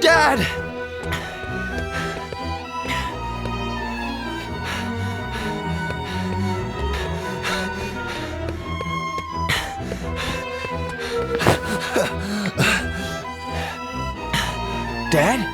Dad! Dad?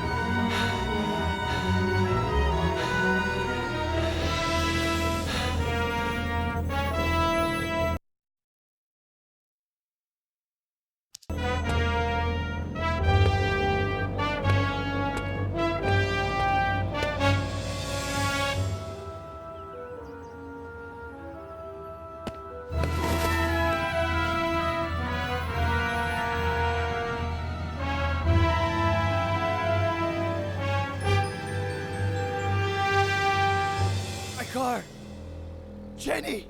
Car! Jenny!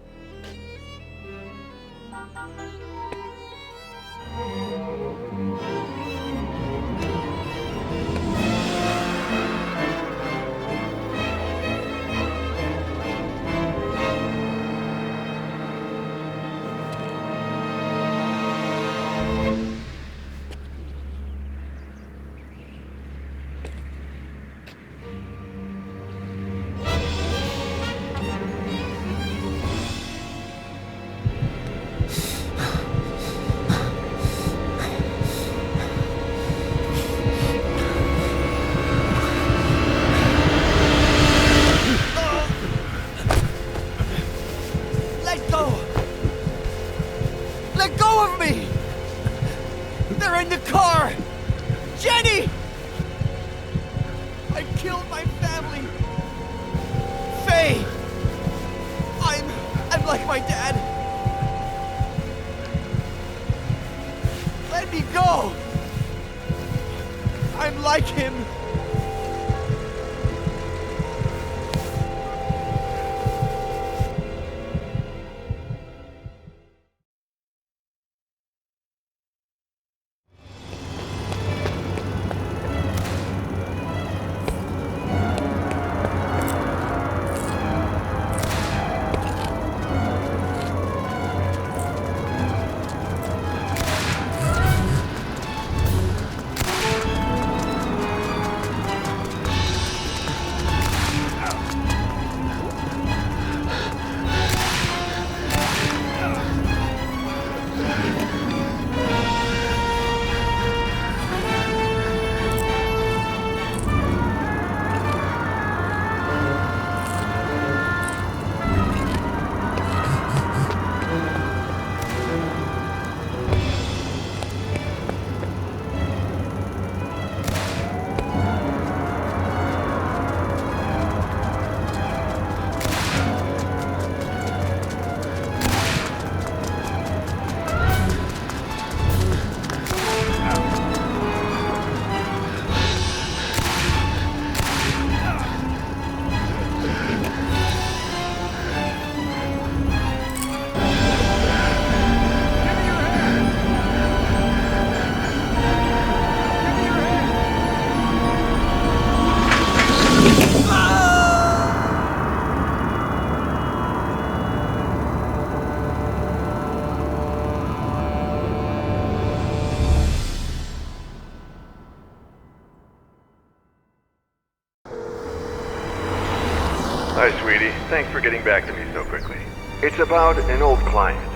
Thanks for getting back to me so quickly. It's about an old client,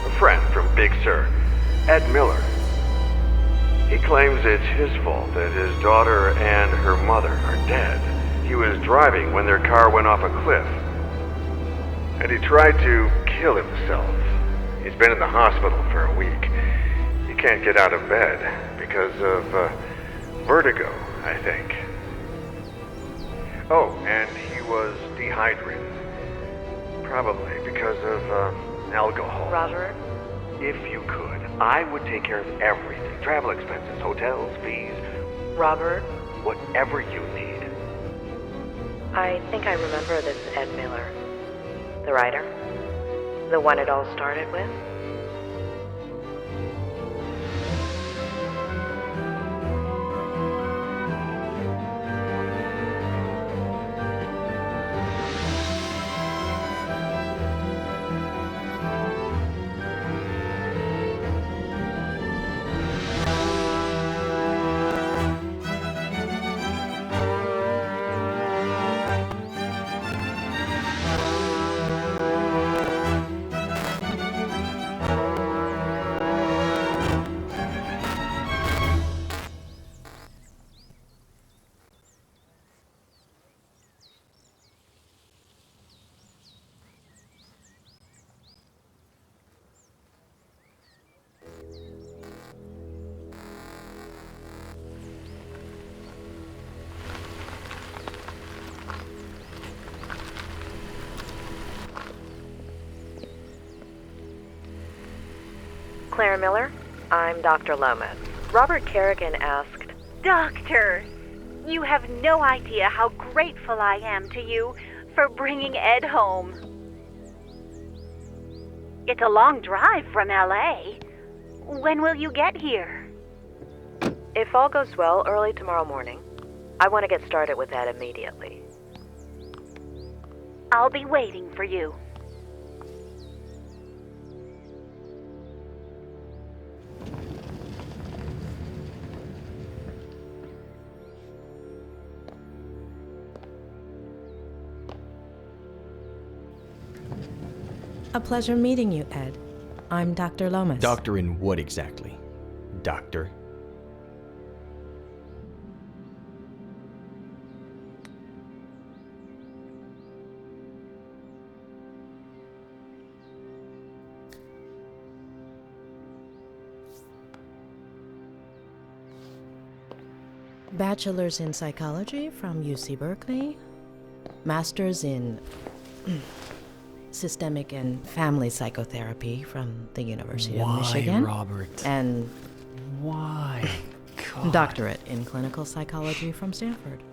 a friend from Big Sur, Ed Miller. He claims it's his fault that his daughter and her mother are dead. He was driving when their car went off a cliff, and he tried to kill himself. He's been in the hospital for a week. He can't get out of bed because of vertigo, I think. Oh, and he was dehydrated. Probably because of alcohol. Robert? If you could, I would take care of everything. Travel expenses, hotels, fees. Robert? Whatever you need. I think I remember this Ed Miller. The writer? The one it all started with? Claire Miller, I'm Dr. Lomas. Robert Kerrigan asked... Doctor, you have no idea how grateful I am to you for bringing Ed home. It's a long drive from LA. When will you get here? If all goes well, early tomorrow morning. I want to get started with that immediately. I'll be waiting for you. A pleasure meeting you, Ed. I'm Dr. Lomas. Doctor in what exactly? Doctor? Bachelor's in psychology from UC Berkeley. Master's in systemic and family psychotherapy from the University of Michigan. Why, Robert? And why? God. doctorate in clinical psychology from Stanford.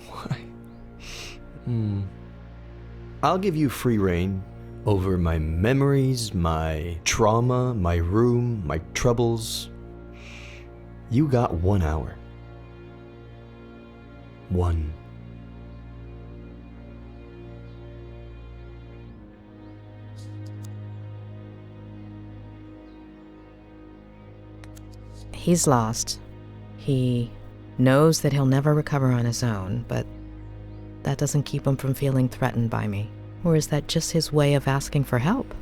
Why? I'll give you free rein over my memories, my trauma, my room, my troubles. You got 1 hour. 1. He's lost. He knows that he'll never recover on his own, but that doesn't keep him from feeling threatened by me. Or is that just his way of asking for help?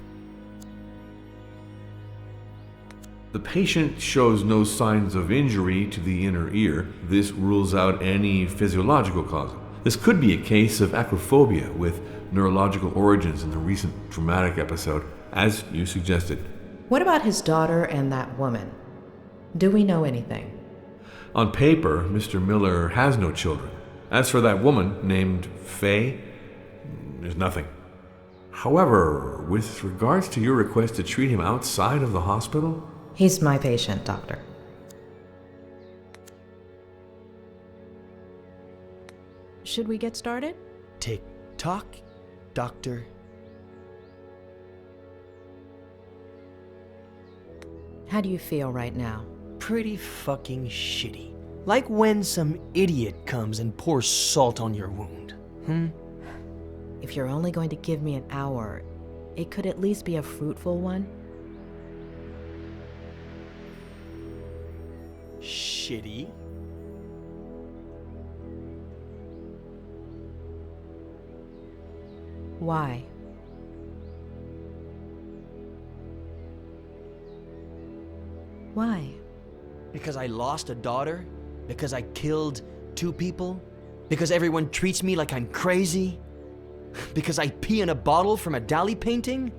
The patient shows no signs of injury to the inner ear. This rules out any physiological cause. This could be a case of acrophobia with neurological origins in the recent traumatic episode, as you suggested. What about his daughter and that woman? Do we know anything? On paper, Mr. Miller has no children. As for that woman named Faye, there's nothing. However, with regards to your request to treat him outside of the hospital... He's my patient, doctor. Should we get started? Tick-tock, doctor. How do you feel right now? Pretty fucking shitty. Like when some idiot comes and pours salt on your wound. If you're only going to give me an hour, it could at least be a fruitful one. Shitty. Why? Why? Because I lost a daughter? Because I killed 2 people? Because everyone treats me like I'm crazy? Because I pee in a bottle from a Dali painting?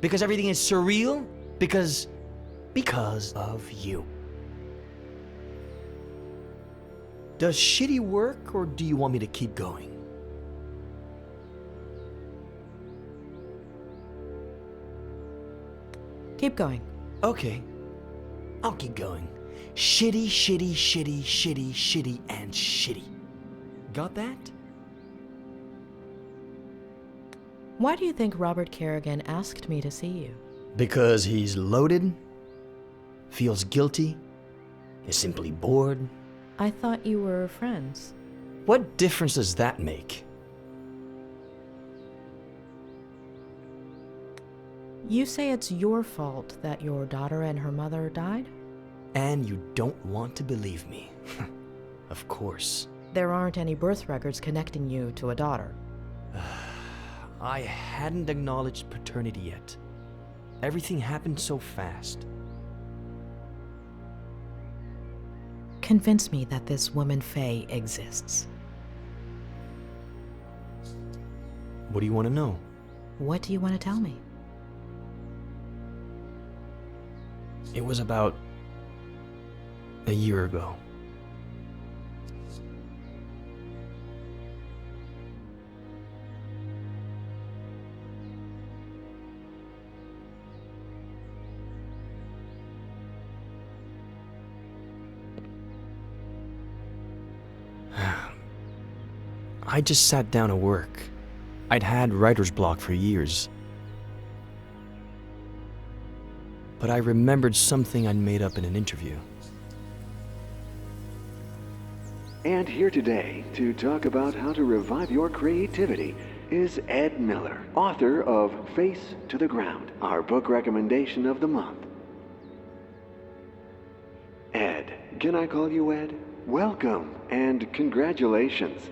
Because everything is surreal? Because of you. Does shitty work, or do you want me to keep going? Keep going. Okay, I'll keep going. Shitty, shitty, shitty, shitty, shitty, and shitty. Got that? Why do you think Robert Kerrigan asked me to see you? Because he's loaded, feels guilty, is simply bored. I thought you were friends. What difference does that make? You say it's your fault that your daughter and her mother died? And you don't want to believe me. Of course. There aren't any birth records connecting you to a daughter. I hadn't acknowledged paternity yet. Everything happened so fast. Convince me that this woman Faye exists. What do you want to know? What do you want to tell me? It was about a year ago. I just sat down to work. I'd had writer's block for years. But I remembered something I'd made up in an interview. And here today to talk about how to revive your creativity is Ed Miller, author of Face to the Ground, our book recommendation of the month. Ed, can I call you Ed? Welcome and congratulations.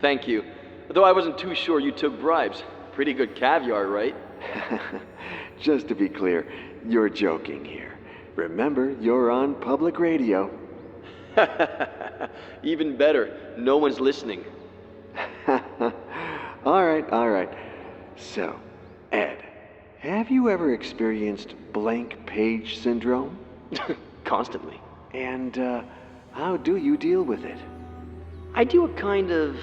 Thank you. Though I wasn't too sure you took bribes. Pretty good caviar, right? Just to be clear, you're joking here. Remember, you're on public radio. Even better, no one's listening. All right. So, Ed, have you ever experienced blank page syndrome? Constantly. And how do you deal with it? I do a kind of,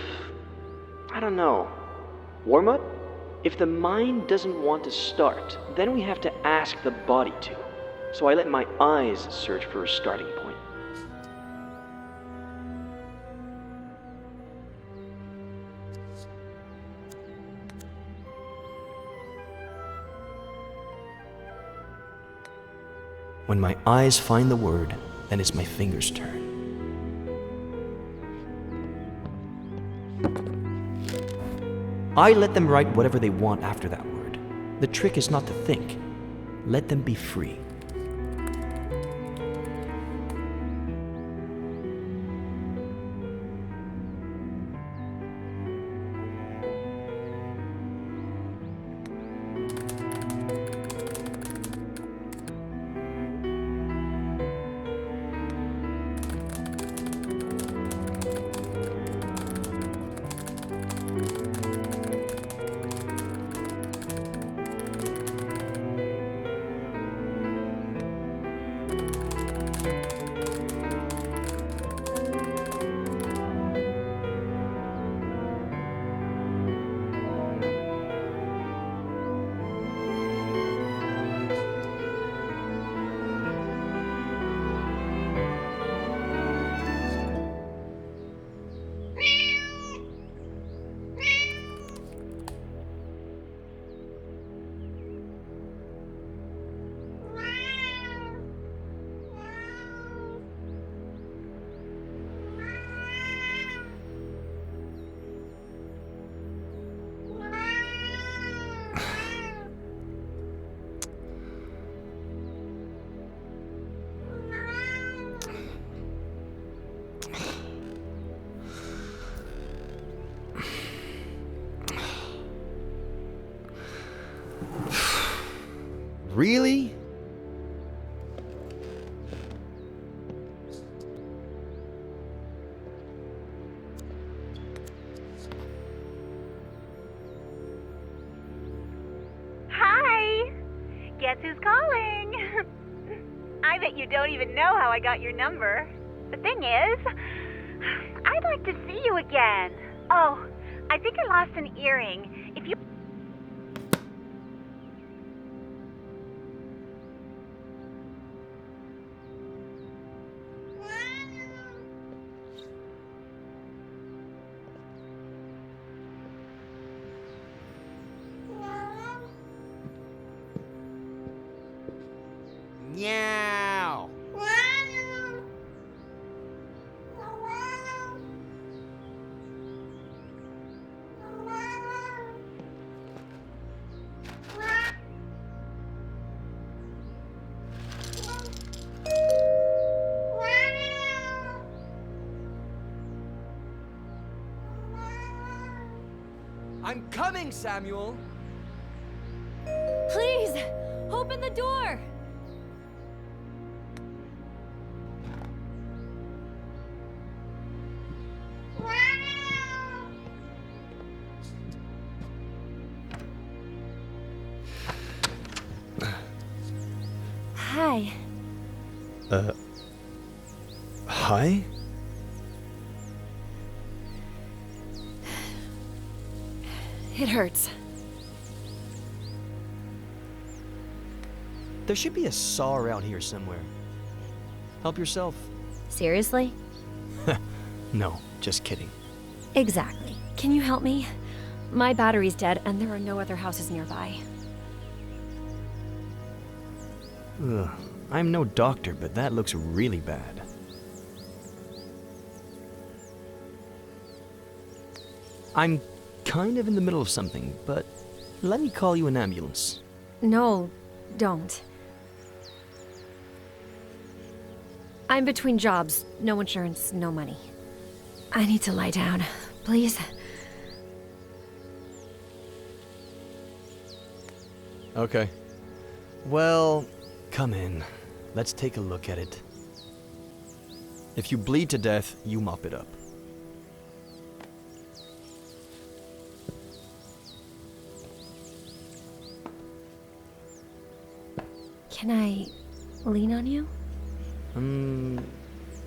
warm-up? If the mind doesn't want to start, then we have to ask the body to. So I let my eyes search for a starting point. When my eyes find the word, then it's my fingers' turn. I let them write whatever they want after that word. The trick is not to think. Let them be free. Really? Hi! Guess who's calling? I bet you don't even know how I got your number. The thing is, I'd like to see you again. Oh, I think I lost an earring. If you... Meow. I'm coming, Samuel. Please, open the door! Hi. Hi? It hurts. There should be a saw around here somewhere. Help yourself. Seriously? No, just kidding. Exactly. Can you help me? My battery's dead and there are no other houses nearby. Ugh. I'm no doctor, but that looks really bad. I'm kind of in the middle of something, but let me call you an ambulance. No, don't. I'm between jobs. No insurance, no money. I need to lie down, please. Okay. Well, come in. Let's take a look at it. If you bleed to death, you mop it up. Can I lean on you?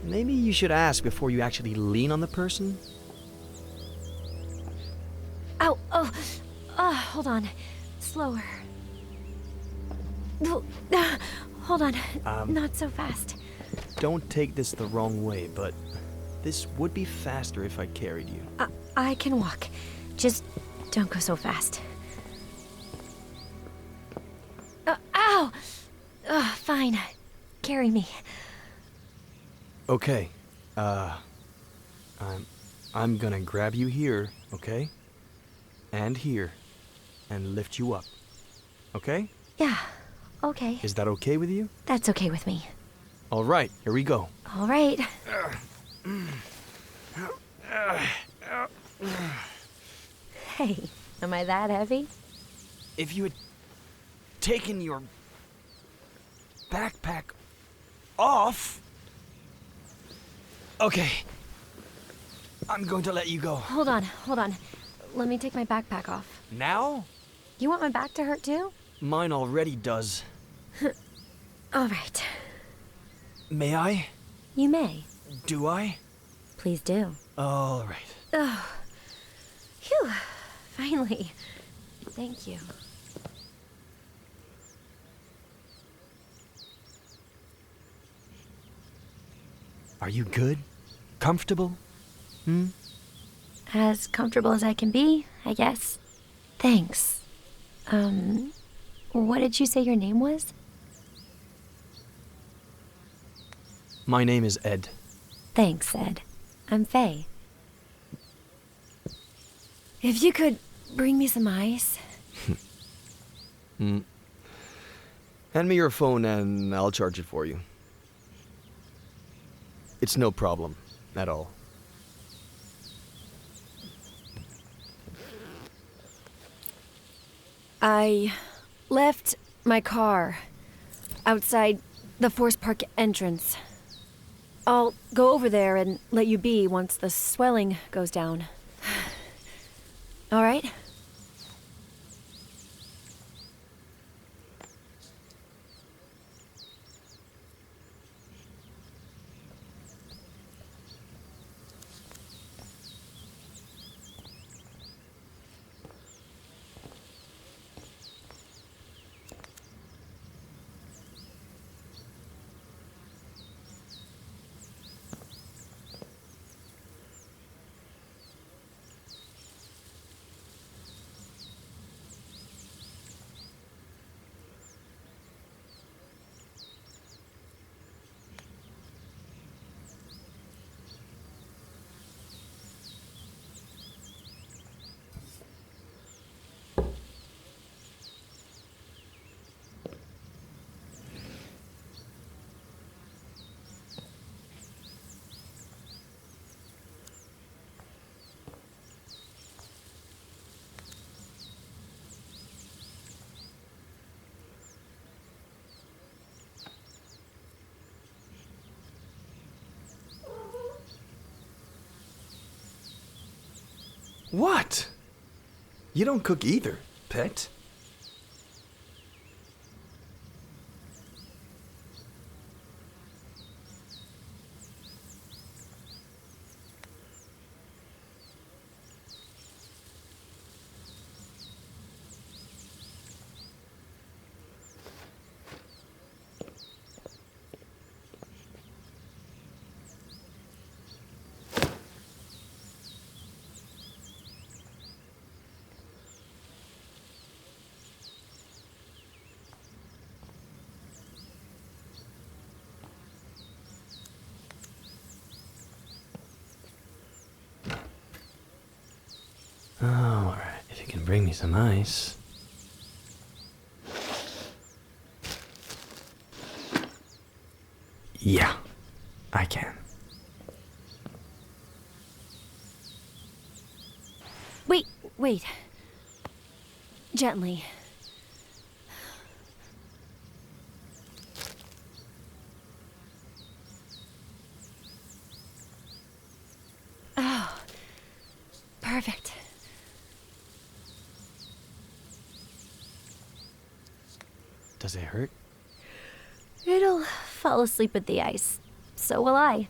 Maybe you should ask before you actually lean on the person? Ow! Oh! Hold on. Slower. Hold on. Not so fast. Don't take this the wrong way, but this would be faster if I carried you. I can walk. Just don't go so fast. Ow! Fine. Carry me. Okay. I'm gonna grab you here, okay? And here. And lift you up. Okay? Yeah. Okay. Is that okay with you? That's okay with me. All right, here we go. All right. Hey, am I that heavy? If you had taken your backpack off... Okay. I'm going to let you go. Hold on. Let me take my backpack off. Now? You want my back to hurt too? Mine already does. All right. May I? You may. Do I? Please do. All right. Oh. Phew. Finally. Thank you. Are you good? Comfortable? As comfortable as I can be, I guess. Thanks. What did you say your name was? My name is Ed. Thanks, Ed. I'm Faye. If you could bring me some ice. Hand me your phone and I'll charge it for you. It's no problem at all. I left My car. Outside the Force Park entrance. I'll go over there and let you be once the swelling goes down. All right? What? You don't cook either, pet. Oh, all right. If you can bring me some ice. Yeah, I can. Wait. Gently. Oh, perfect. Does it hurt? It'll fall asleep with the ice. So will I.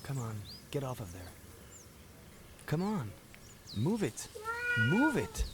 Come on, get off of there. Come on, move it. Move it.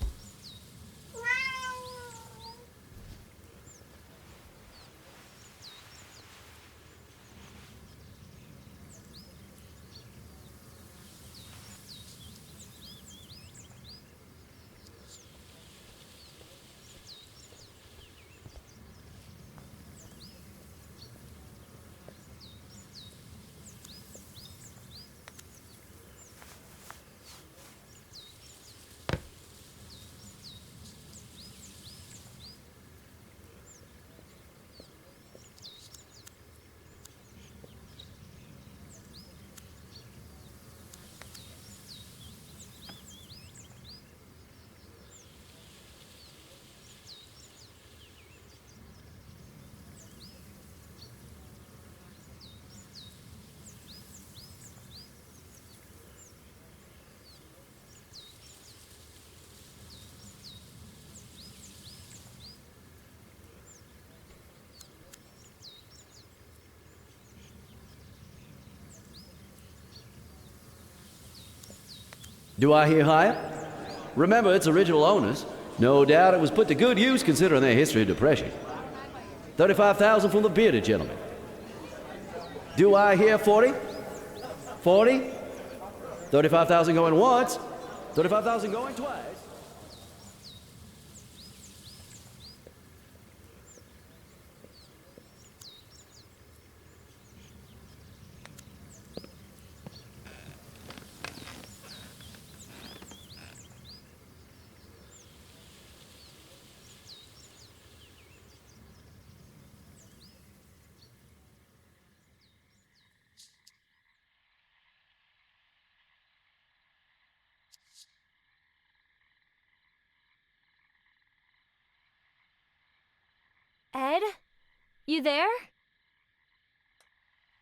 Do I hear higher? Remember, it's original owners. No doubt it was put to good use considering their history of depression. 35,000 from the bearded gentleman. Do I hear 40? 40? 35,000 going once, 35,000 going twice. Ed? You there?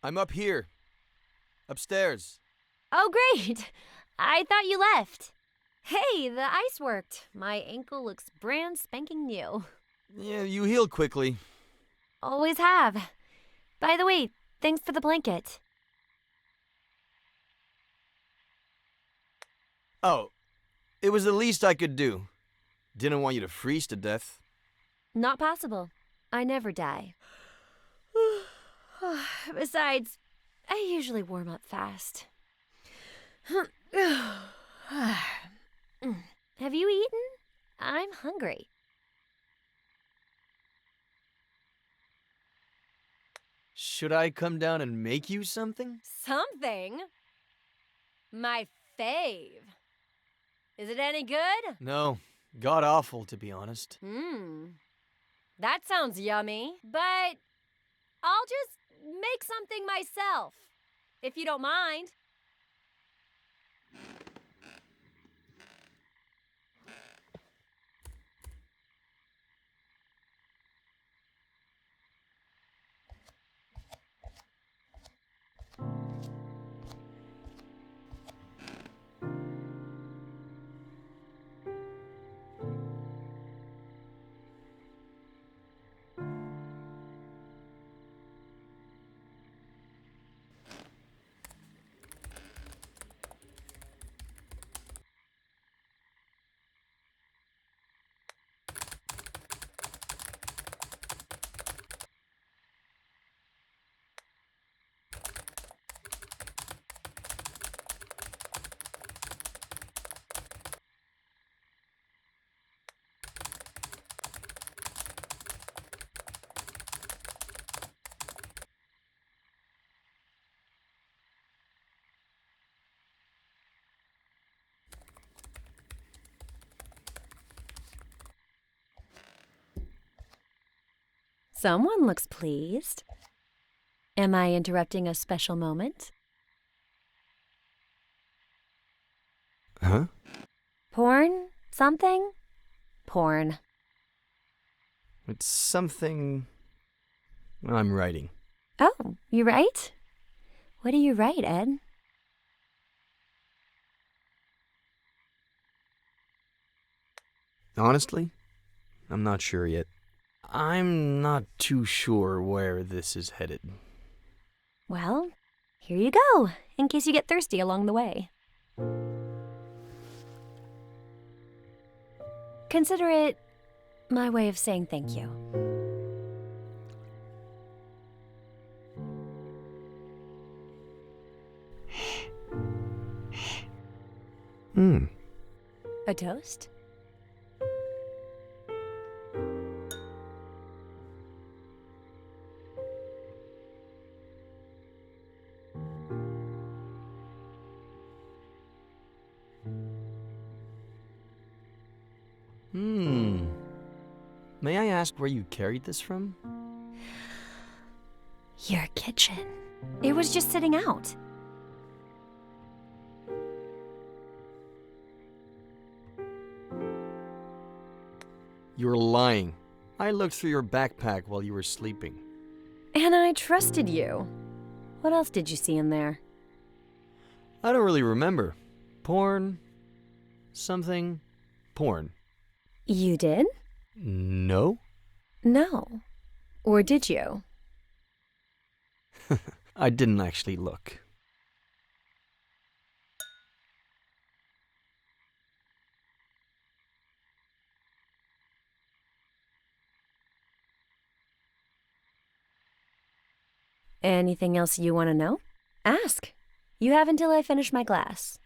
I'm up here. Upstairs. Oh, great! I thought you left. Hey, the ice worked. My ankle looks brand spanking new. Yeah, you heal quickly. Always have. By the way, thanks for the blanket. Oh, it was the least I could do. Didn't want you to freeze to death. Not possible. I never die. Besides, I usually warm up fast. Have you eaten? I'm hungry. Should I come down and make you something? Something? My fave. Is it any good? No, god awful to be honest. That sounds yummy, but I'll just make something myself, if you don't mind. Someone looks pleased. Am I interrupting a special moment? Huh? Porn? Something? Porn. It's something I'm writing. Oh, you write? What do you write, Ed? Honestly, I'm not sure yet. I'm not too sure where this is headed. Well, here you go, in case you get thirsty along the way. Consider it my way of saying thank you. A toast? May I ask where you carried this from? Your kitchen. It was just sitting out. You're lying. I looked through your backpack while you were sleeping. And I trusted you. What else did you see in there? I don't really remember. Porn? Something? Porn. You did? No? No. Or did you? I didn't actually look. Anything else you want to know? Ask. You have until I finish my glass.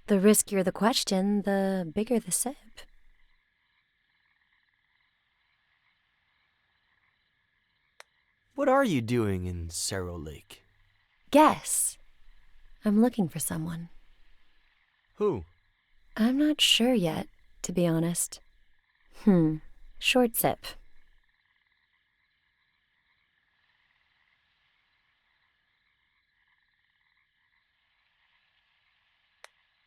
The riskier the question, the bigger the sip. What are you doing in Cerro Lake? Guess. I'm looking for someone. Who? I'm not sure yet, to be honest. Short sip.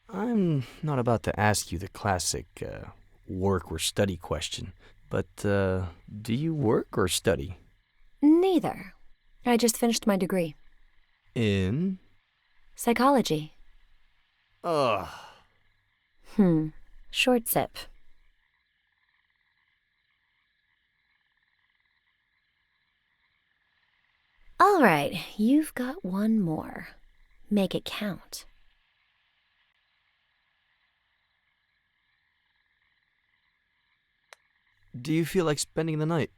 I'm not about to ask you the classic work or study question, but do you work or study? Neither. I just finished my degree. In? Psychology. Ugh. Short sip. All right, you've got one more. Make it count. Do you feel like spending the night?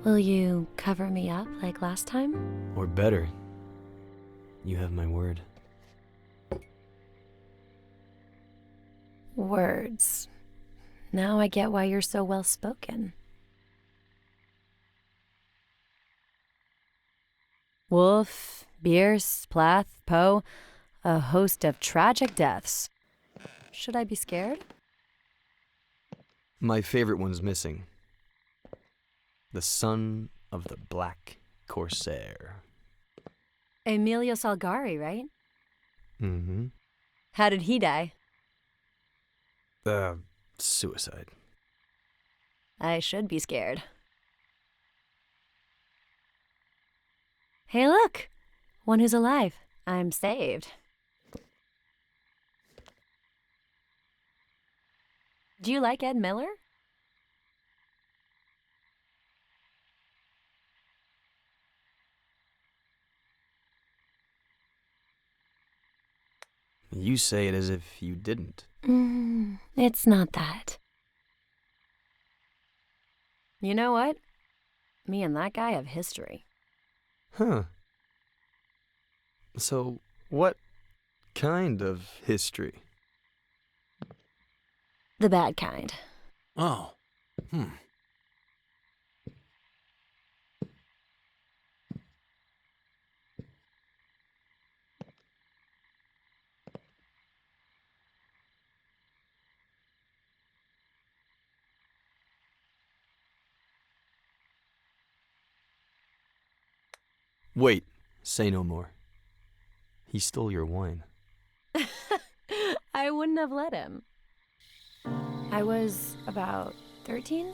Will you cover me up like last time? Or better. You have my word. Words. Now I get why you're so well spoken. Wolf, Bierce, Plath, Poe, a host of tragic deaths. Should I be scared? My favorite one's missing. The son of the Black Corsair. Emilio Salgari, right? Mm-hmm. How did he die? Suicide. I should be scared. Hey, look! One who's alive. I'm saved. Do you like Ed Miller? You say it as if you didn't. It's not that. You know what? Me and that guy have history. Huh. So, what kind of history? The bad kind. Oh. Wait, say no more. He stole your wine. I wouldn't have let him. I was about 13.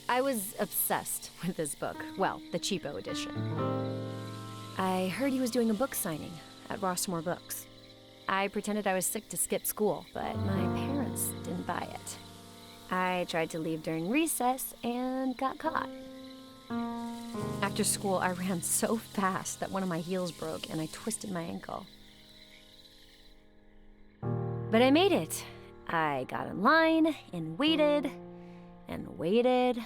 I was obsessed with this book. Well, the cheapo edition. I heard he was doing a book signing at Rossmore Books. I pretended I was sick to skip school, but my parents didn't buy it. I tried to leave during recess and got caught. After school, I ran so fast that one of my heels broke and I twisted my ankle. But I made it. I got in line and waited and waited.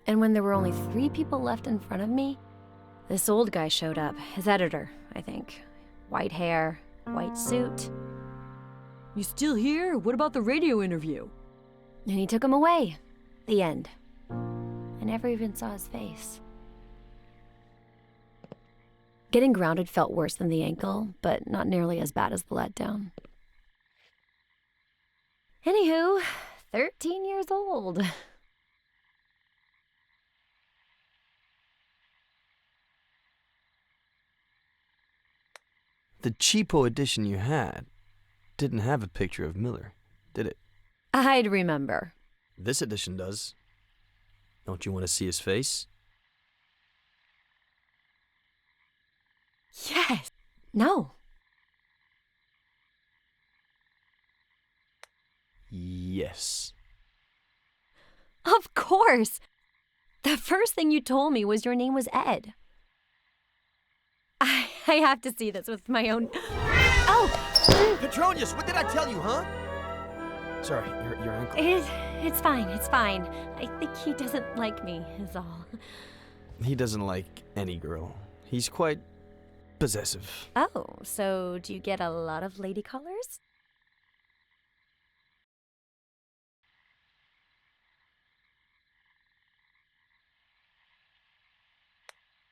And when there were only 3 people left in front of me, this old guy showed up. His editor, I think. White hair, white suit. "You still here? What about the radio interview?" And he took him away. The end. I never even saw his face. Getting grounded felt worse than the ankle, but not nearly as bad as the letdown. Anywho, 13 years old. The cheapo edition you had didn't have a picture of Miller, did it? I'd remember. This edition does. Don't you want to see his face? Yes. No. Yes. Of course! The first thing you told me was your name was Ed. I have to see this with my own... Oh! Petronius, what did I tell you, huh? Sorry, your ankle. It's fine, it's fine. I think he doesn't like me, is all. He doesn't like any girl. He's quite possessive. Oh, so do you get a lot of lady callers?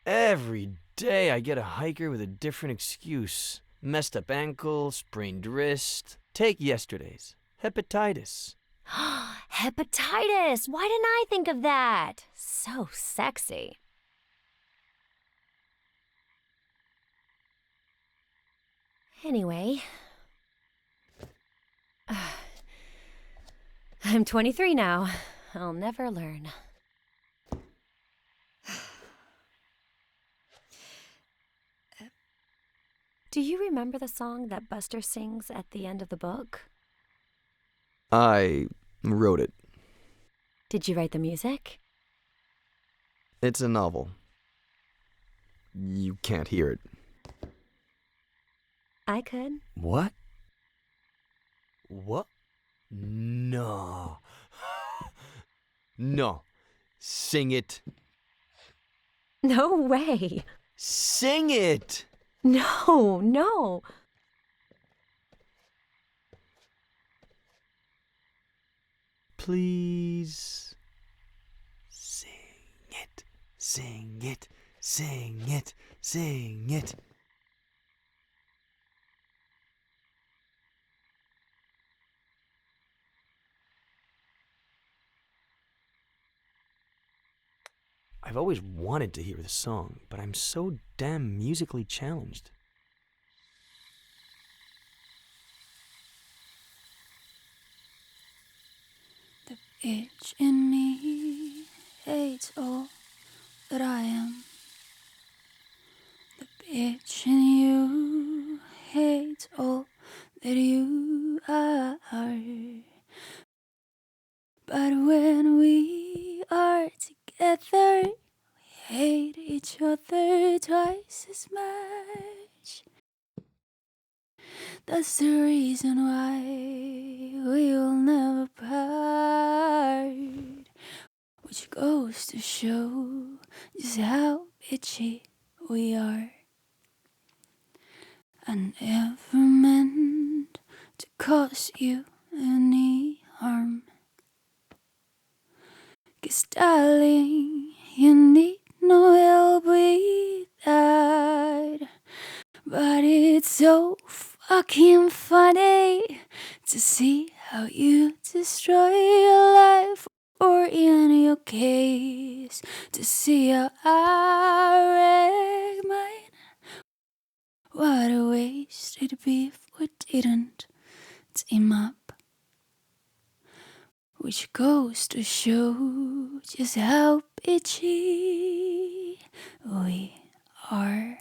Every day I get a hiker with a different excuse. Messed up ankle, sprained wrist. Take yesterday's. Hepatitis. Hepatitis! Why didn't I think of that? So sexy. Anyway, I'm 23 now. I'll never learn. Do you remember the song that Buster sings at the end of the book? I wrote it. Did you write the music? It's a novel. You can't hear it. I could. What? What? No. No. Sing it. No way. Sing it! No, no. Please. Sing it. Sing it. Sing it. Sing it. I've always wanted to hear the song, but I'm so damn musically challenged. The itch in me hates all that I am. The bitch in you hates all that you are. But when we are together, we hate each other twice as much. That's the reason why we will never part, which goes to show just how bitchy we are. I never meant to cause you any harm, 'cause darling, you need no help with that. But it's so fucking funny to see how you destroy your life, or in your case, to see how I wreck mine. What a waste it'd be if we didn't team up, which goes to show just how bitchy we are.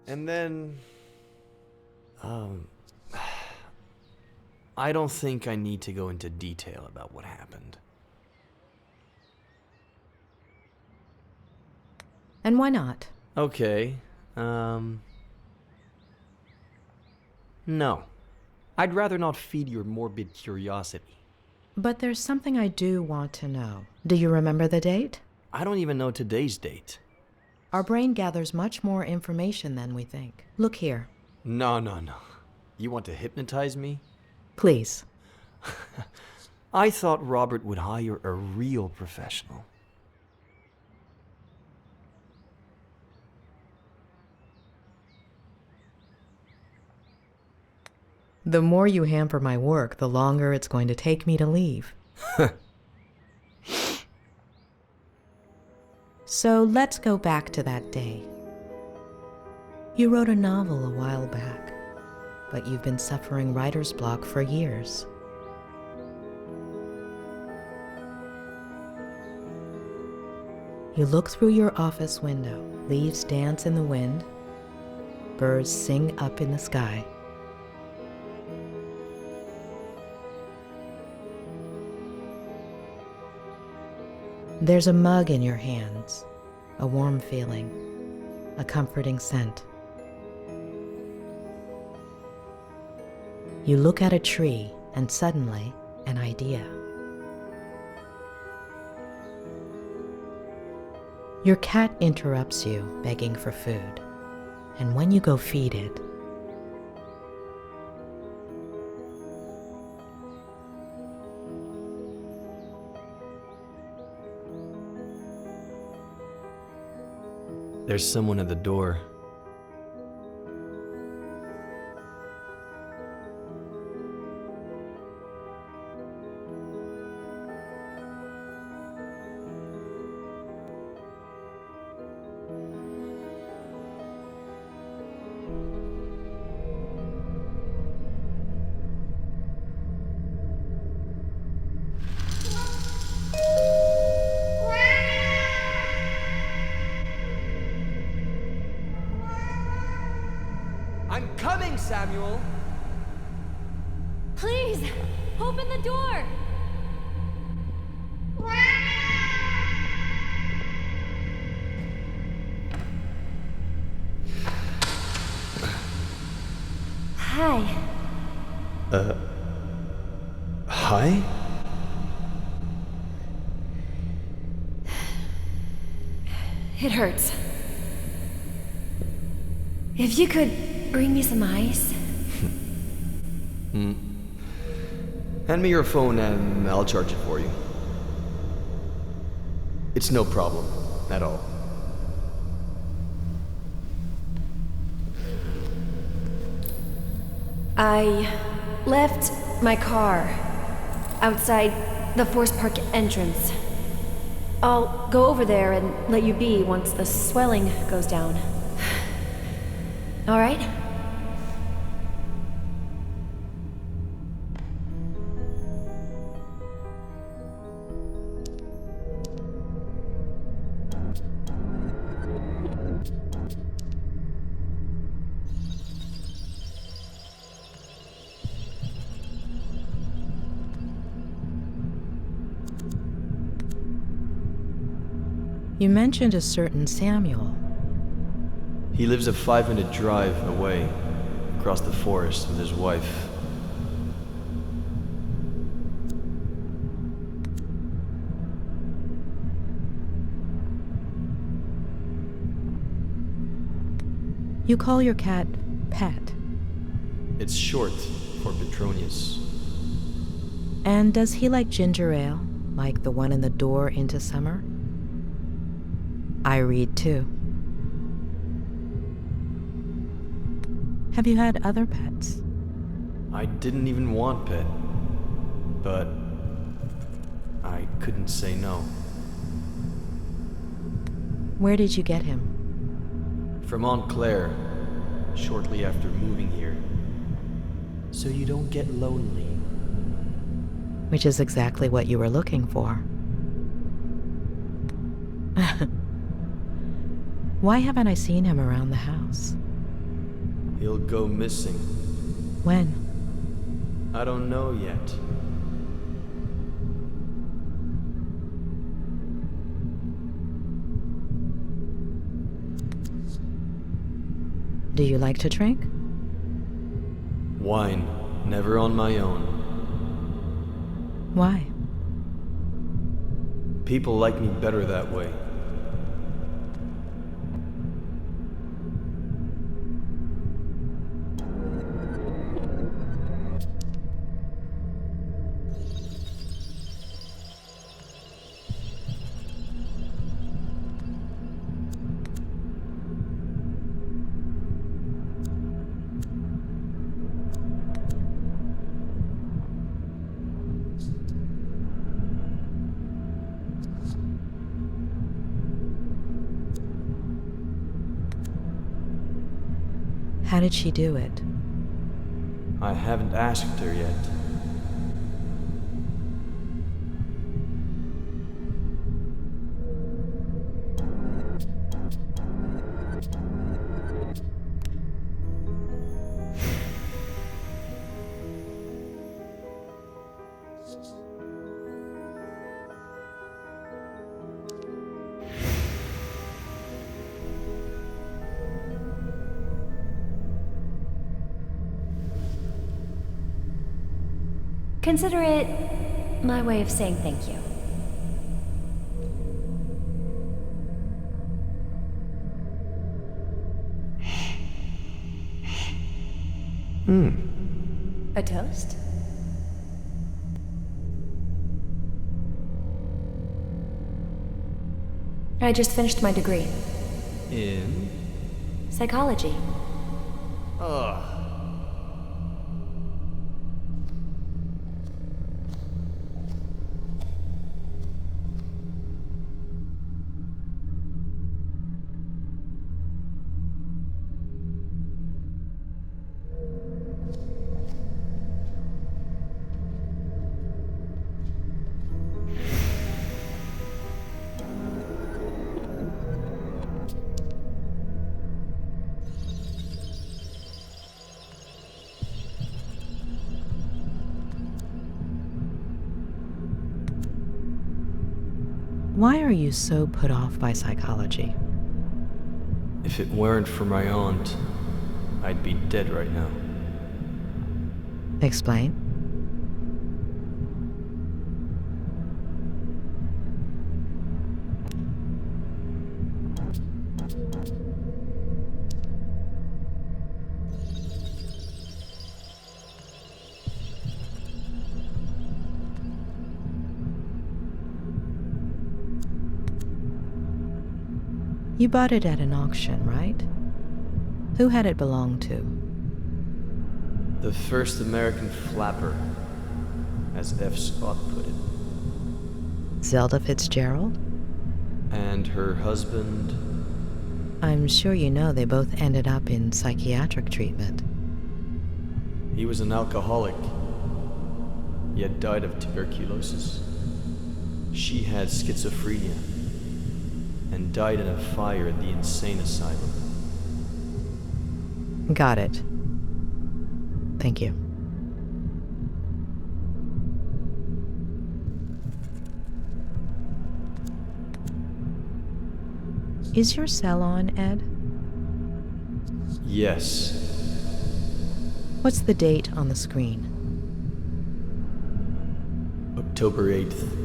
And then, I don't think I need to go into detail about what happened. And why not? Okay, no. I'd rather not feed your morbid curiosity. But there's something I do want to know. Do you remember the date? I don't even know today's date. Our brain gathers much more information than we think. Look here. No. You want to hypnotize me? Please. I thought Robert would hire a real professional. The more you hamper my work, the longer it's going to take me to leave. So let's go back to that day. You wrote a novel a while back, but you've been suffering writer's block for years. You look through your office window. Leaves dance in the wind. Birds sing up in the sky. There's a mug in your hands, a warm feeling, a comforting scent. You look at a tree, and suddenly, an idea. Your cat interrupts you, begging for food, and when you go feed it, There's someone at the door. I'm coming, Samuel! Please, open the door! Hi. Hi? It hurts. If you could bring me some ice. Hand me your phone and I'll charge it for you. It's no problem at all. I left my car outside the Forest Park entrance. I'll go over there and let you be once the swelling goes down. All right? you mentioned a certain Samuel. He lives a 5-minute drive away, across the forest with his wife. You call your cat Pet. It's short for Petronius. And does he like ginger ale, like the one in the door into summer? I read too. Have you had other pets? I didn't even want Pet, but I couldn't say no. Where did you get him? From Aunt Claire, shortly after moving here. So you don't get lonely. Which is exactly what you were looking for. Why haven't I seen him around the house? He'll go missing. When? I don't know yet. Do you like to drink? Wine, never on my own. Why? People like me better that way. How did she do it? I haven't asked her yet. Consider it my way of saying thank you. A toast? I just finished my degree. In? Psychology. Ugh. Why are you so put off by psychology? If it weren't for my aunt, I'd be dead right now. Explain. You bought it at an auction, right? Who had it belong to? The first American flapper, as F. Scott put it. Zelda Fitzgerald? And her husband... I'm sure you know they both ended up in psychiatric treatment. He was an alcoholic, yet died of tuberculosis. She had schizophrenia and died in a fire at the insane asylum. Got it. Thank you. Is your cell on, Ed? Yes. What's the date on the screen? October 8th.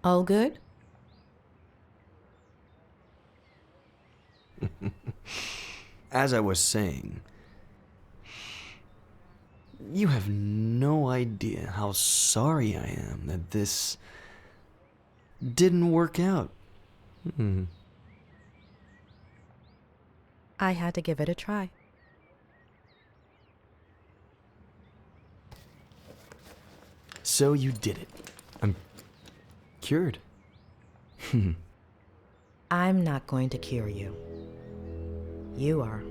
All good? As I was saying, you have no idea how sorry I am that this didn't work out. I had to give it a try. So you did it. I'm cured. I'm not going to cure you. You are.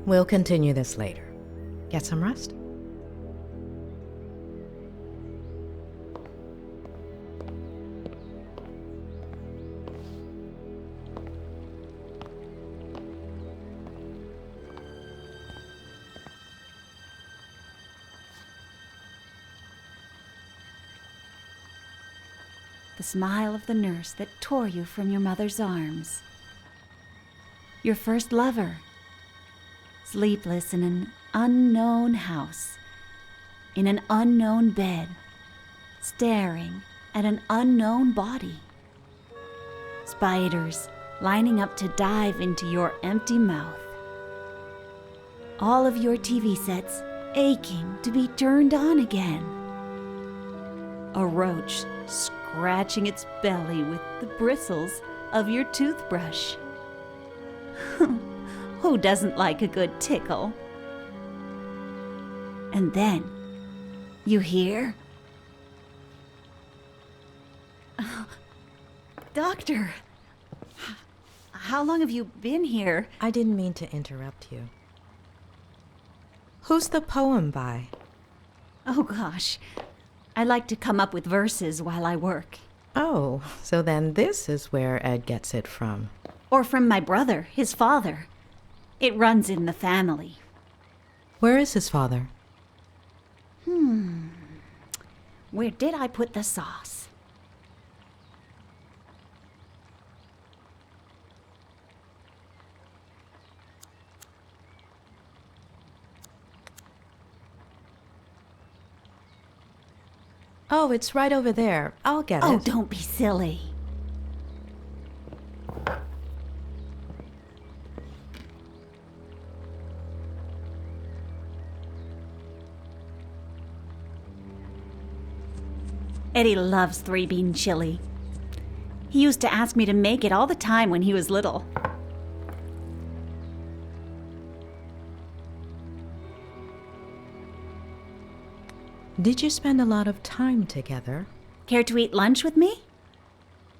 We'll continue this later. Get some rest? The smile of the nurse that tore you from your mother's arms. Your first lover, sleepless in an unknown house, in an unknown bed, staring at an unknown body. Spiders lining up to dive into your empty mouth. All of your TV sets aching to be turned on again. A roach scratching its belly with the bristles of your toothbrush. Who doesn't like a good tickle? And then you hear, Doctor, how long have you been here? I didn't mean to interrupt you. Who's the poem by? Oh gosh, I like to come up with verses while I work. Oh, so then this is where Ed gets it from. Or from my brother, his father. It runs in the family. Where is his father? Where did I put the sauce? Oh, it's right over there. I'll get it. Oh, don't be silly. Eddie loves three-bean chili. He used to ask me to make it all the time when he was little. Did you spend a lot of time together? Care to eat lunch with me?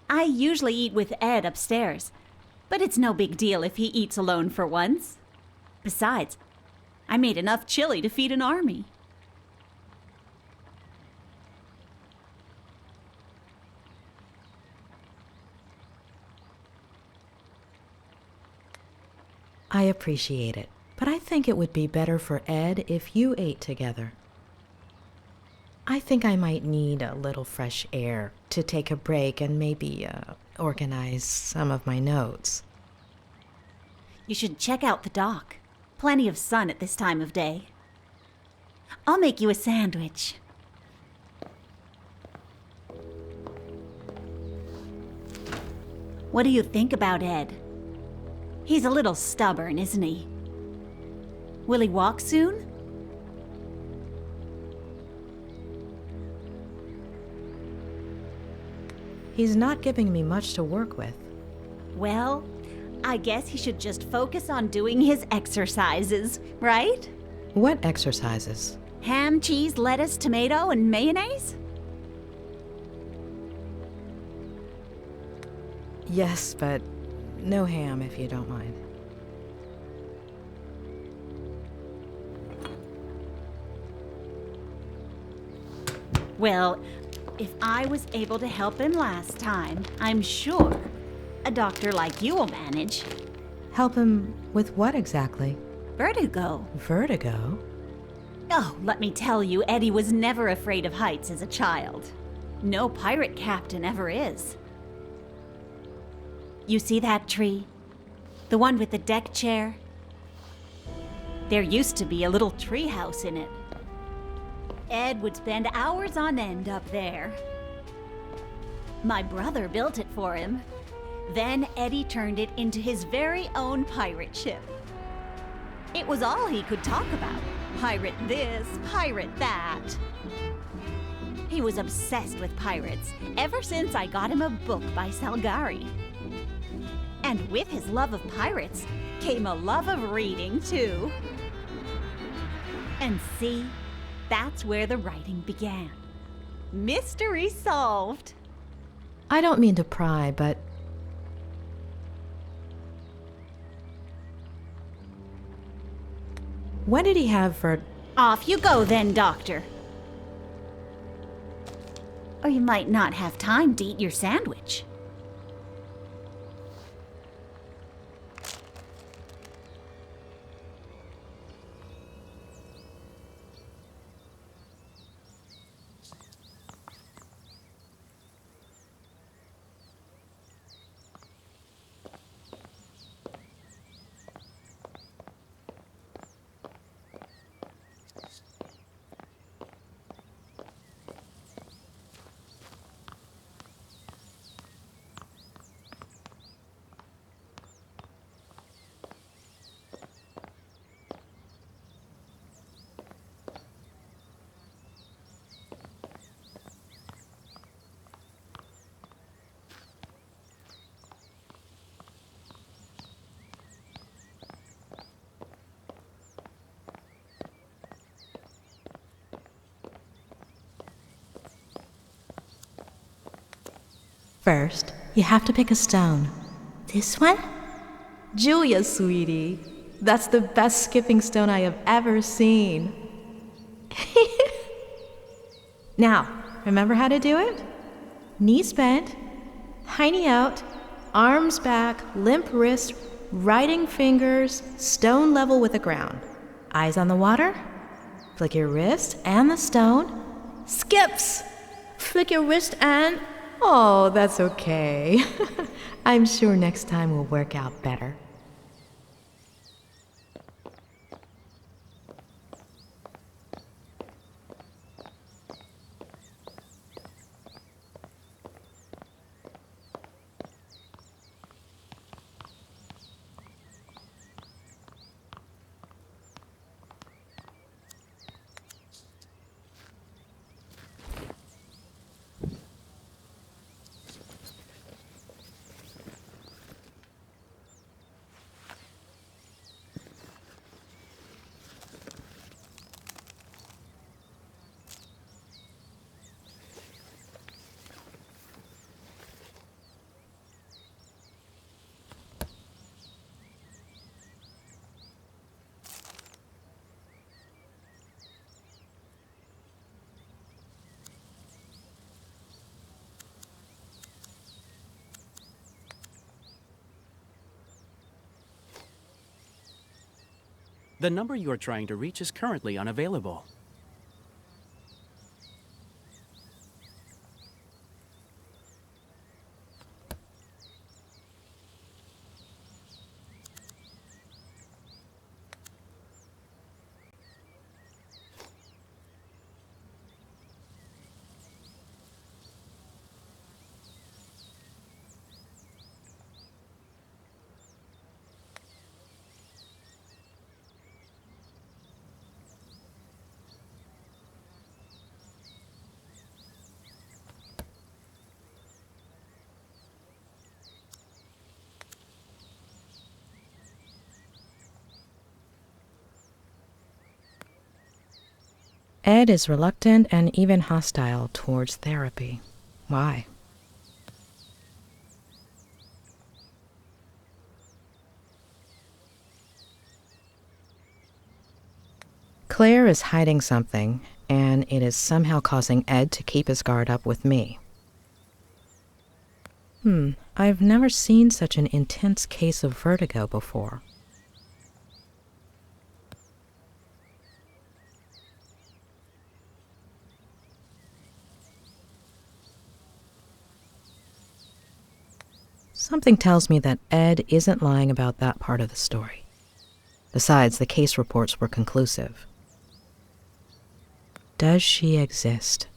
I usually eat with Ed upstairs, but it's no big deal if he eats alone for once. Besides, I made enough chili to feed an army. I appreciate it, but I think it would be better for Ed if you ate together. I think I might need a little fresh air to take a break and maybe organize some of my notes. You should check out the dock. Plenty of sun at this time of day. I'll make you a sandwich. What do you think about Ed? He's a little stubborn, isn't he? Will he walk soon? He's not giving me much to work with. Well, I guess he should just focus on doing his exercises, right? What exercises? Ham, cheese, lettuce, tomato, and mayonnaise? Yes, but no ham if you don't mind. Well, if I was able to help him last time, I'm sure a doctor like you will manage. Help him with what exactly? Vertigo. Vertigo? Oh, let me tell you, Eddie was never afraid of heights as a child. No pirate captain ever is. You see that tree? The one with the deck chair? There used to be a little tree house in it. Ed would spend hours on end up there. My brother built it for him. Then Eddie turned it into his very own pirate ship. It was all he could talk about. Pirate this, pirate that. He was obsessed with pirates ever since I got him a book by Salgari. And with his love of pirates came a love of reading, too. And see, that's where the writing began. Mystery solved. I don't mean to pry, but what did he have for... Off you go then, Doctor. Or you might not have time to eat your sandwich. First, you have to pick a stone. This one? Julia, sweetie. That's the best skipping stone I have ever seen. Now, remember how to do it? Knees bent, hiney out, arms back, limp wrist, writing fingers, stone level with the ground. Eyes on the water. Flick your wrist and the stone. Skips! Flick your wrist and... Oh, that's okay. I'm sure next time will work out better. The number you are trying to reach is currently unavailable. Ed is reluctant and even hostile towards therapy. Why? Claire is hiding something, and it is somehow causing Ed to keep his guard up with me. I've never seen such an intense case of vertigo before. Something tells me that Ed isn't lying about that part of the story. Besides, the case reports were conclusive. Does she exist?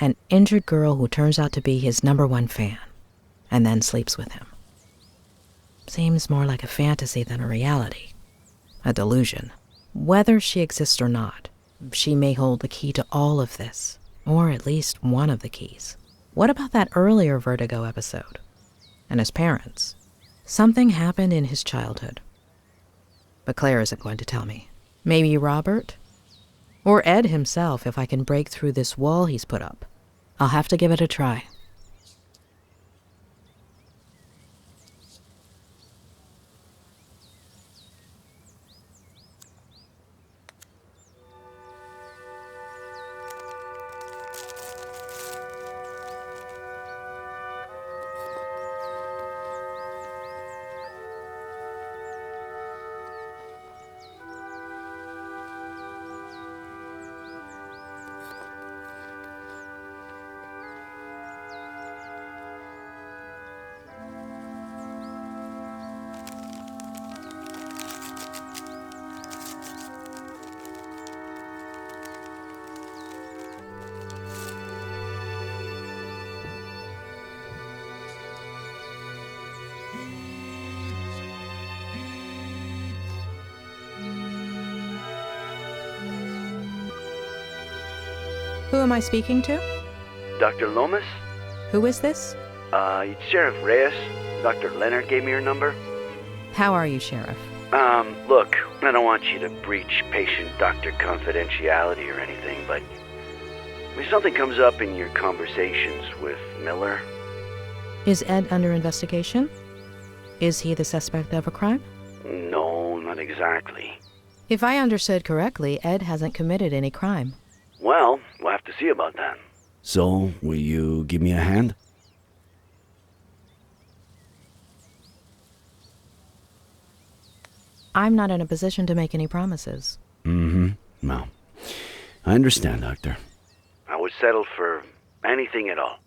An injured girl who turns out to be his #1 fan, and then sleeps with him. Seems more like a fantasy than a reality. A delusion. Whether she exists or not, she may hold the key to all of this, or at least one of the keys. What about that earlier Vertigo episode? And his parents? Something happened in his childhood. But Claire isn't going to tell me. Maybe Robert? Or Ed himself, if I can break through this wall he's put up. I'll have to give it a try. Who am I speaking to? Dr. Lomas? Who is this? It's Sheriff Reyes. Dr. Leonard gave me your number. How are you, Sheriff? Look, I don't want you to breach patient-doctor confidentiality or anything, but if something comes up in your conversations with Miller... Is Ed under investigation? Is he the suspect of a crime? No, not exactly. If I understood correctly, Ed hasn't committed any crime. Well, we'll have to see about that. So, will you give me a hand? I'm not in a position to make any promises. Well, I understand, Doctor. I would settle for anything at all.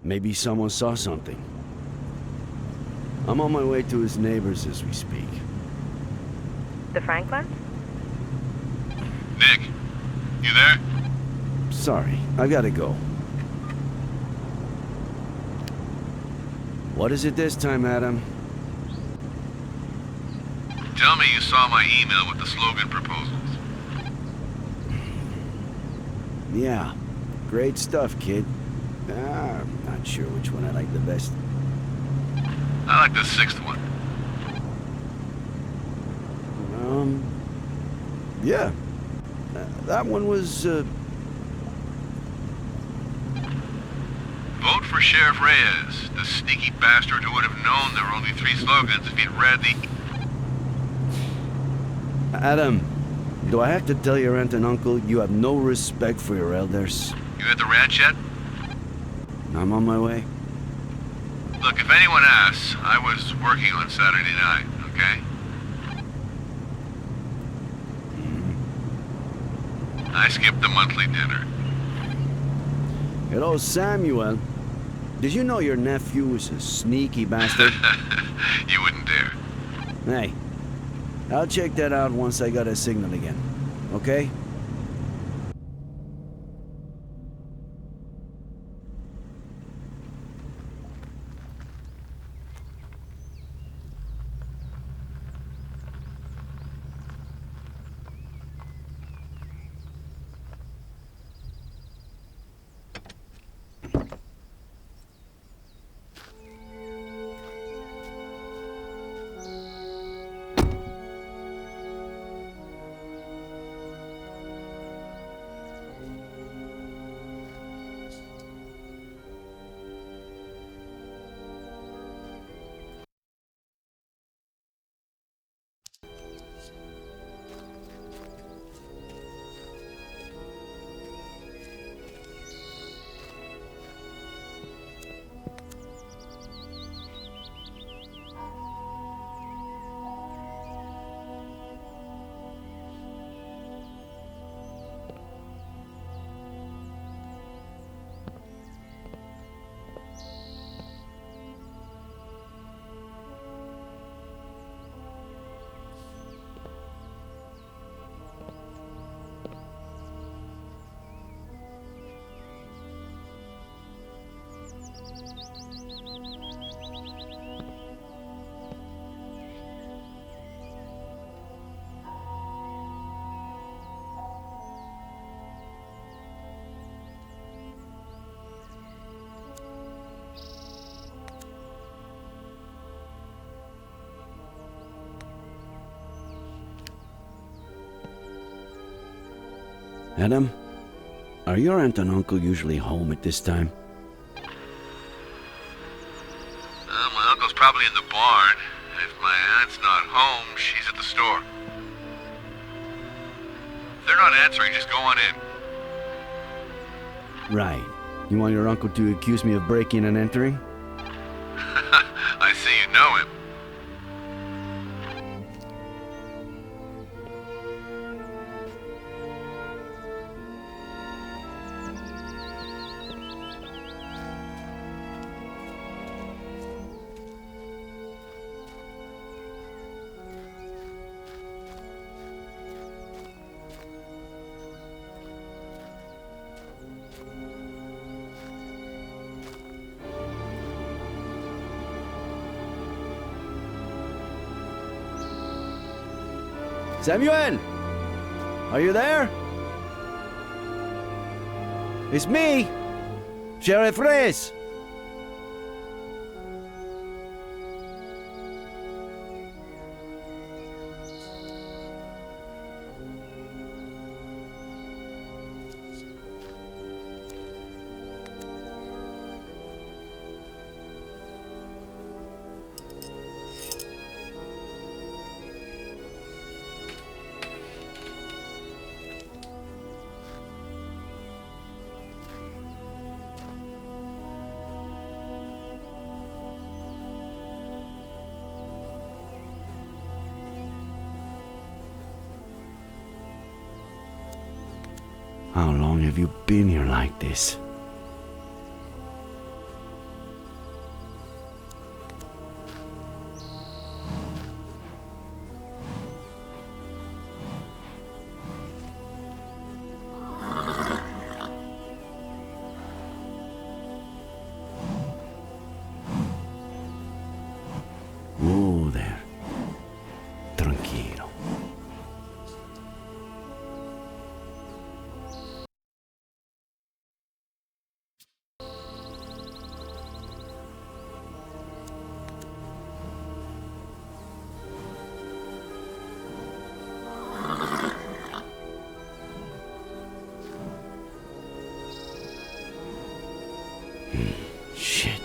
Maybe someone saw something. I'm on my way to his neighbors as we speak. The Franklins? Nick, you there? Sorry, I gotta go. What is it this time, Adam? Tell me you saw my email with the slogan proposals. Yeah, great stuff, kid. I'm not sure which one I like the best. I like the sixth one. Yeah. That one was, Vote for Sheriff Reyes, the sneaky bastard who would have known there were only 3 slogans if he'd read the... Adam, do I have to tell your aunt and uncle you have no respect for your elders? You at the ranch yet? I'm on my way. Look, if anyone asks, I was working on Saturday night, okay? I skipped the monthly dinner. Hello, Samuel. Did you know your nephew is a sneaky bastard? You wouldn't dare. Hey, I'll check that out once I got a signal again. Okay? Adam, are your aunt and uncle usually home at this time? My uncle's probably in the barn. If my aunt's not home, she's at the store. If they're not answering, just go on in. Right. You want your uncle to accuse me of breaking and entering? I see you know him. Samuel! Are you there? It's me, Sheriff Reyes. How long have you been here like this? Oh, there. Tranquilo. Shit.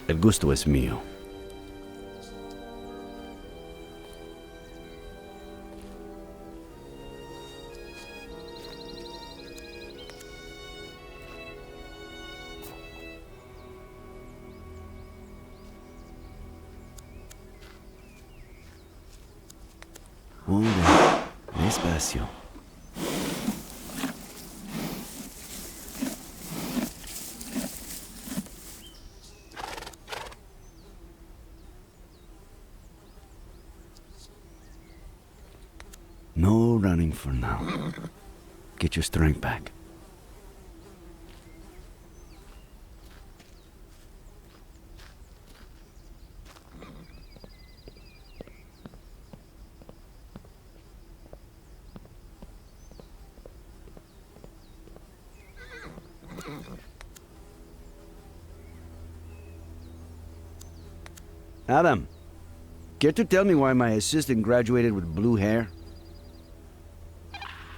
El gusto es mío. Despacio. No running for now. Get your strength back. Adam, care to tell me why my assistant graduated with blue hair?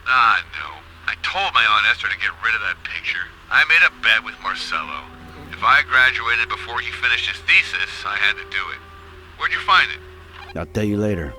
No. I told my Aunt Esther to get rid of that picture. I made a bet with Marcelo. If I graduated before he finished his thesis, I had to do it. Where'd you find it? I'll tell you later.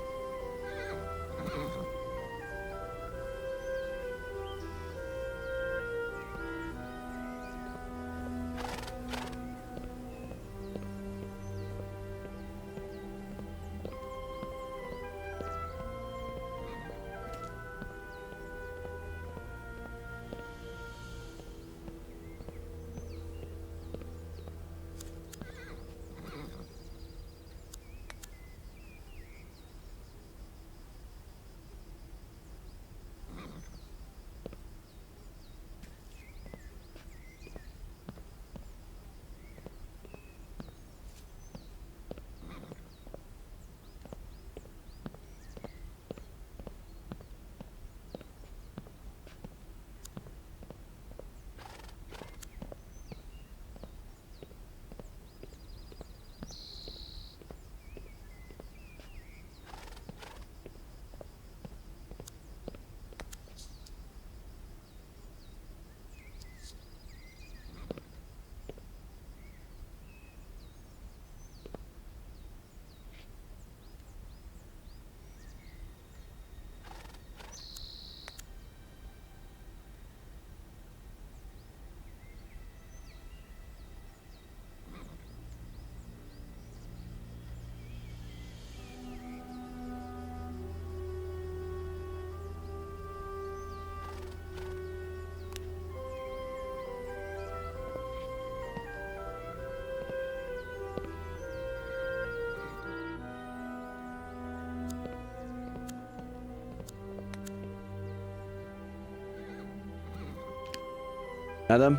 Adam?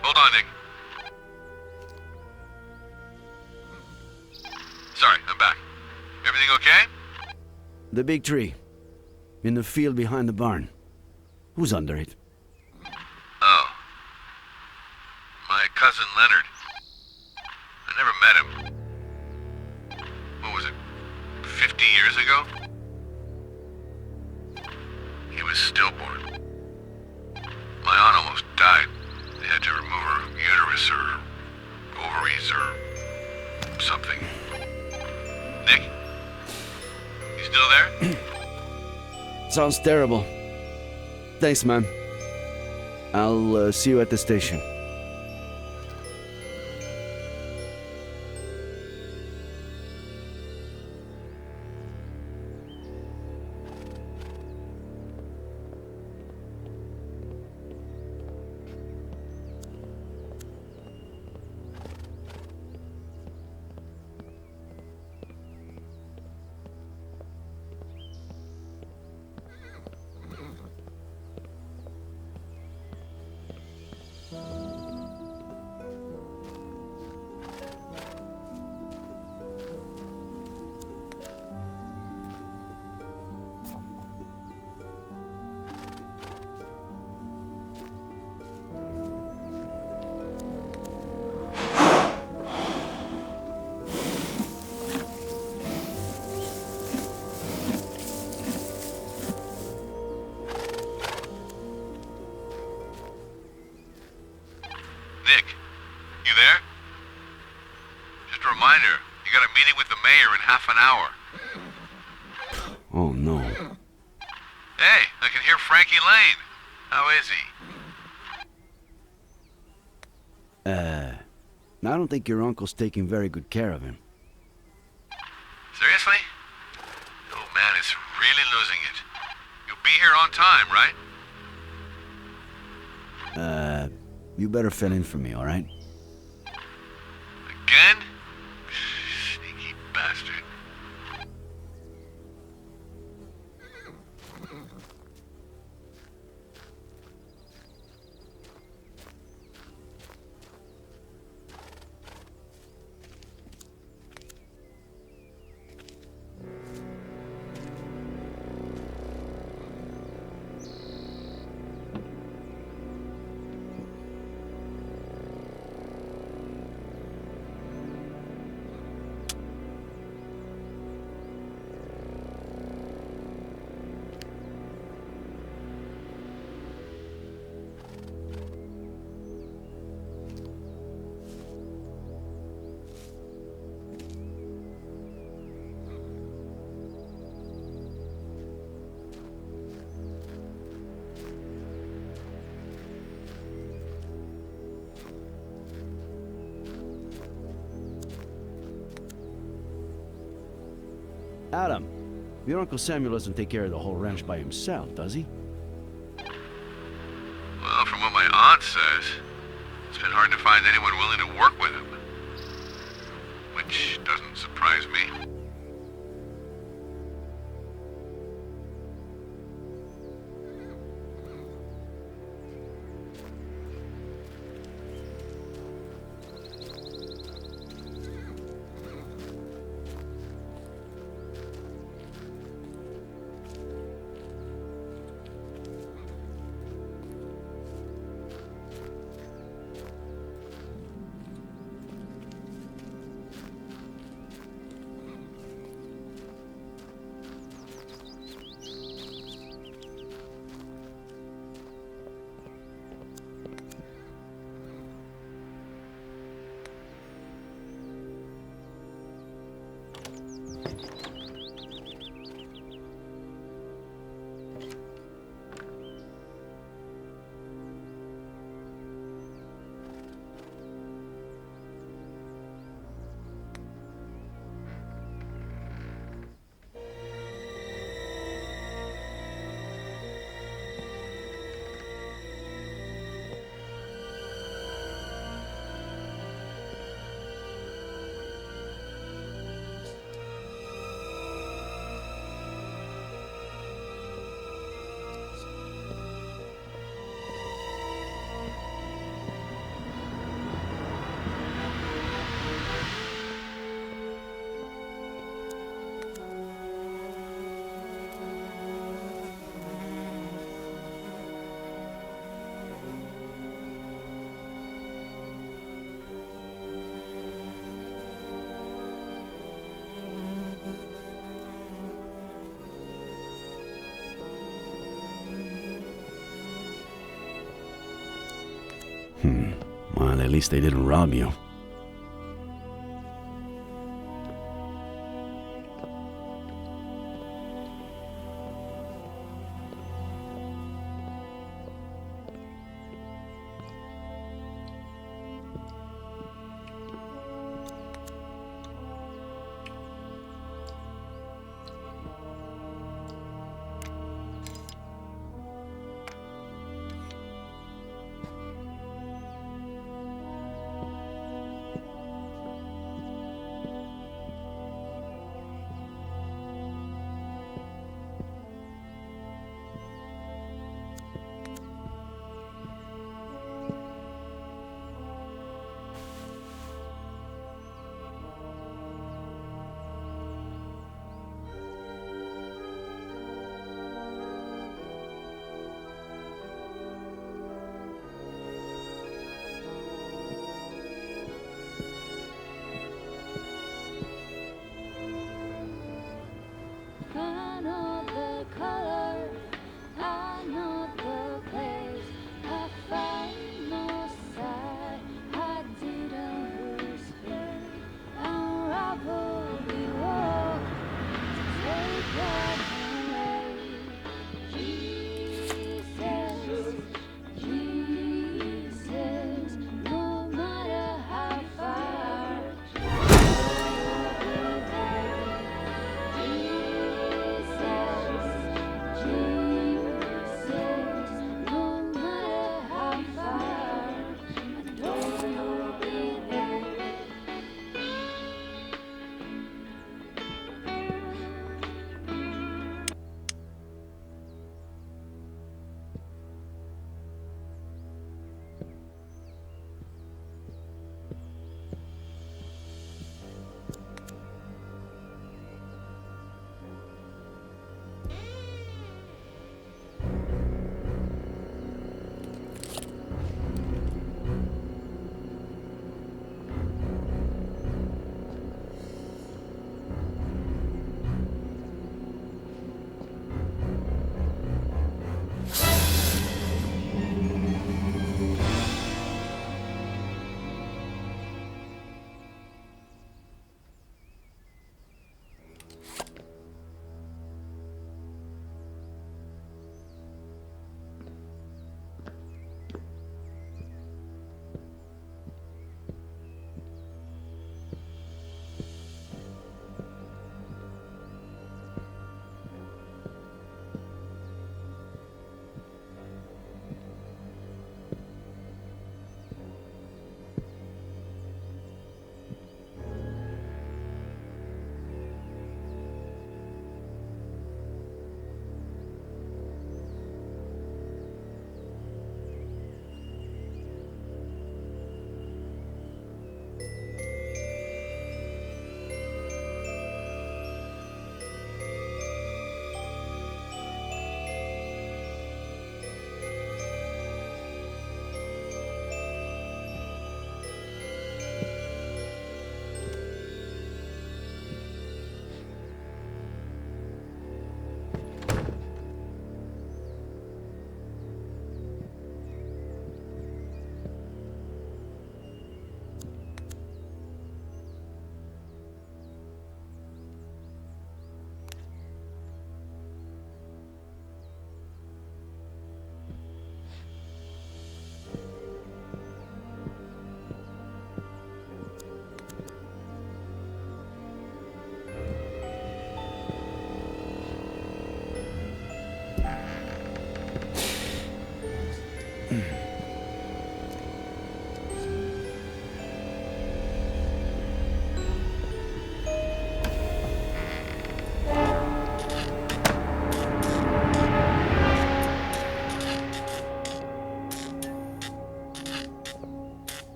Hold on, Nick. Sorry, I'm back. Everything okay? The big tree. In the field behind the barn. Who's under it? Oh. My cousin Leonard. I never met him. What was it? 50 years ago? He was stillborn. My aunt almost died. They had to remove her uterus or ovaries or something. Nick? You still there? Sounds terrible. Thanks, man. I'll see you at the station. Nick, you there? Just a reminder, you got a meeting with the mayor in half an hour. Oh, no. Hey, I can hear Frankie Lane. How is he? I don't think your uncle's taking very good care of him. Seriously? Oh man, is really losing it. You'll be here on time, right? You better fill in for me, all right? Again? Sneaky bastard. Adam, your Uncle Samuel doesn't take care of the whole ranch by himself, does he? Well, from what my aunt says, it's been hard to find anyone willing to work with him. Which doesn't surprise me. Well, at least they didn't rob you.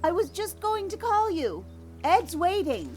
I was just going to call you. Ed's waiting.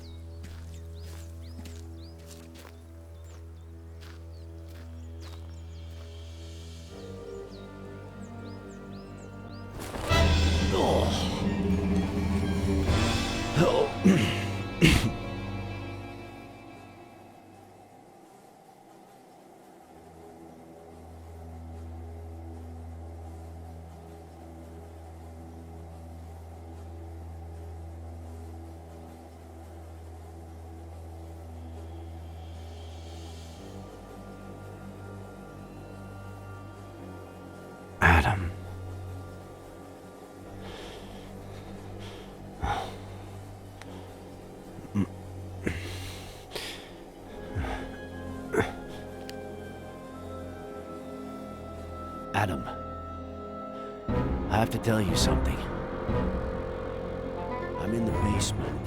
Adam. Adam, I have to tell you something. I'm in the basement.